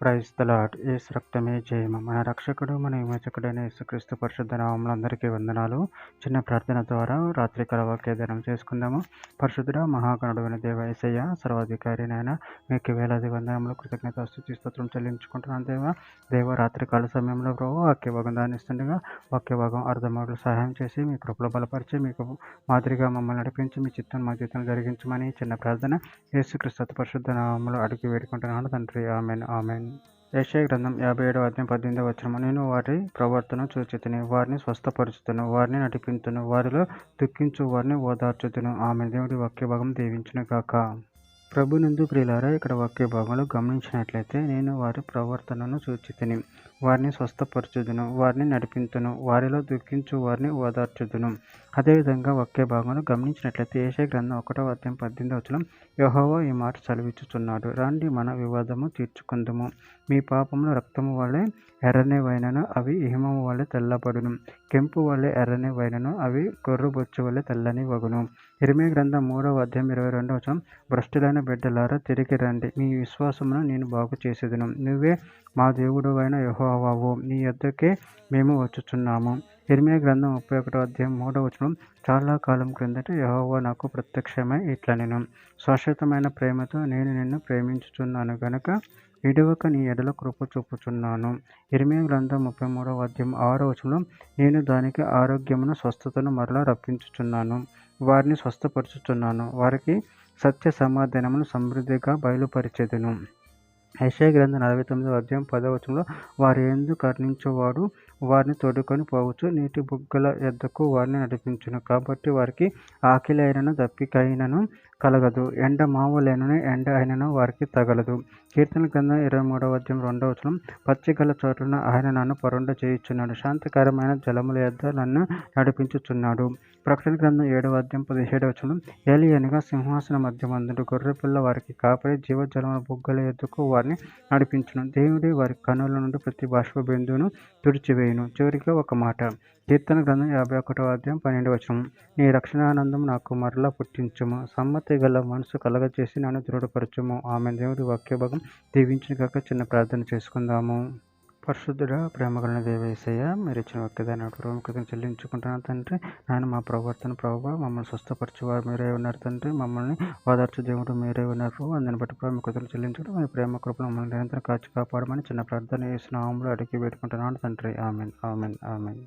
Praise the lord. యేసు రక్తమే జయము. మన రక్షకుడు, మన విమోచకుడైన యేసుక్రీస్తు పరిశుద్ధ నామములో అందరికీ వందనాలు. చిన్న ప్రార్థన ద్వారా రాత్రికాల వాక్య ధ్యానం చేసుకుందాము. పరిశుద్ధుడ మహాగణుడైన దేవ యేసయ్య, సర్వాధికారి నాయన, మీకు వేలాది వందనములు, కృతజ్ఞత స్తుతి స్తోత్రం చెల్లించుకుంటున్నాను దేవ రాత్రికాల సమయంలో ప్రభు వాక్య భాగం దానిస్తుండగా వాక్య భాగం అర్థమవులు సహాయం చేసి మీ కృపలో బలపరిచి మీకు మాదిరిగా మమ్మల్ని నడిపించి మీ చిత్తం మా జీవితం జరిగించమని చిన్న ప్రార్థన యేసుక్రీస్తు పరిశుద్ధ నామములో అడిగి వేడుకుంటున్నాను తండ్రి. Amen amen. యెషయా గ్రంథం 57వ అధ్యాయం 18వ వచనము. నేను వారి ప్రవర్తన చూచితిని, వారిని స్వస్థపరుచుతును, వారిని నడిపించును, వారిలో దుఃఖించు వారిని ఓదార్చుతును. ఆమె దేవుడి వాక్య భాగం దీవించును గాక. ప్రభునందు ప్రియులారా, ఇక్కడ వాక్య భాగంలో గమనించినట్లయితే నేను వారి ప్రవర్తనను చూచితిని, వారిని స్వస్థపరచుదును, వారిని నడిపించును, వారిలో దుఃఖించు వారిని ఓదార్చుదును. అదేవిధంగా వాక్య భాగంలో గమనించినట్లయితే యెషయా గ్రంథం 1వ అధ్యాయం 18వ వచనం, యెహోవా ఈ మాట సెలవిచ్చుచున్నాడు, రండి మన వివాదము తీర్చుకుందుము. మీ పాపములు రక్తము వలె ఎర్రనివైనను అవి హిమము వలె తెల్లబడును, కెంపు వలె ఎర్రనివైనను అవి గొర్రెబొచ్చు వలె తెల్లని వగును. ఇర్మీయా గ్రంథం 3వ అధ్యాయం 22వ వచనం, భ్రష్టులైన బిడ్డలారా తిరిగి రండి, మీ విశ్వాసమును నేను బాగు చేసేదను, నువ్వే మా దేవుడవైన యెహోవావు, నీ యొద్దకే మేము వచ్చుచున్నాము. ఇర్మీయా గ్రంథం 31వ అధ్యాయం 3వ వచనం, చాలా కాలం క్రిందట యెహోవా నాకు ప్రత్యక్షమై ఇట్లనెను, శాశ్వతమైన ప్రేమతో నేను నిన్ను ప్రేమించుచున్నాను గనుక విడువక నీ ఎడల కృప చూపుచున్నాను. ఇర్మీయా గ్రంథం 33వ అధ్యాయం 6వ వచనం, నేను దానికి ఆరోగ్యమును స్వస్థతను మరలా రప్పించుచున్నాను, వారిని స్వస్థపరచుచున్నాను, వారికి సత్య సమాధానమును సమృద్ధిగా బయలుపరిచెదను. యెషయా గ్రంథం 49వ అధ్యాయం 10వ వచనంలో, వారి యందు కరుణించువాడు వారిని తోడుకొని పోవచ్చు, నీటి బుగ్గల యొద్దకు వారిని నడిపించును, కాబట్టి వారికి ఆకలి అయినను దప్పికైనను కలగదు, ఎండ మావులైనను ఎండ అయినను వారికి తగలదు. కీర్తన గ్రంథం 23వ అధ్యాయం 2వ వచనం, పచ్చిగల చోటున ఆయన నన్ను పరుండ చేయుచున్నాడు, శాంతికరమైన జలముల యొద్ద నన్ను నడిపించుచున్నాడు. ప్రకటన గ్రంథం 7వ అధ్యాయం 17వ వచనం, ఏలి అనగా సింహాసన మధ్యమందుడు, గొర్రెపిల్ల వారికి కాపరి, జీవజలముల బుగ్గల యొద్దకు వారిని నడిపించును, దేవుడి వారి కన్నుల నుండి ప్రతి బాష్ప బిందువును తుడిచివేయును. చివరిగా ఒక మాట, కీర్తన గ్రంథం 51వ అధ్యాయం 12వ వచనం, నీ రక్షణానందం నాకు మరలా పుట్టించుము, సమ్మతి గల మనసు కలగజేసి నన్ను దృఢపరచుము. ఆమె దేవుడి వాక్య భాగం దీవించిన కాక చిన్న ప్రార్థన చేసుకుందాము. పరిశుద్ధుడ ప్రేమగలన దేవ యేసయ్య, మీరు ఇచ్చిన వాక్యదాన్ని కృతజ్ఞతలు చెల్లించుకుంటున్నాను తండ్రి. నాయన మా ప్రవర్తన ప్రభావ మమ్మల్ని స్వస్థపరచువారు మీరే ఉన్నారు తండ్రి, మమ్మల్ని ఓదార్చు దేవుడు మీరే ఉన్నారు. అందుని బట్టి కృతజ్ఞతలు చెల్లించడం మీ ప్రేమ కృపను మమ్మల్ని నిరంతరం కాచి కాపాడమని చిన్న ప్రార్థన యేసు నామములో అడిగి వేడుకుంటున్నాను తండ్రి. Amen amen amen.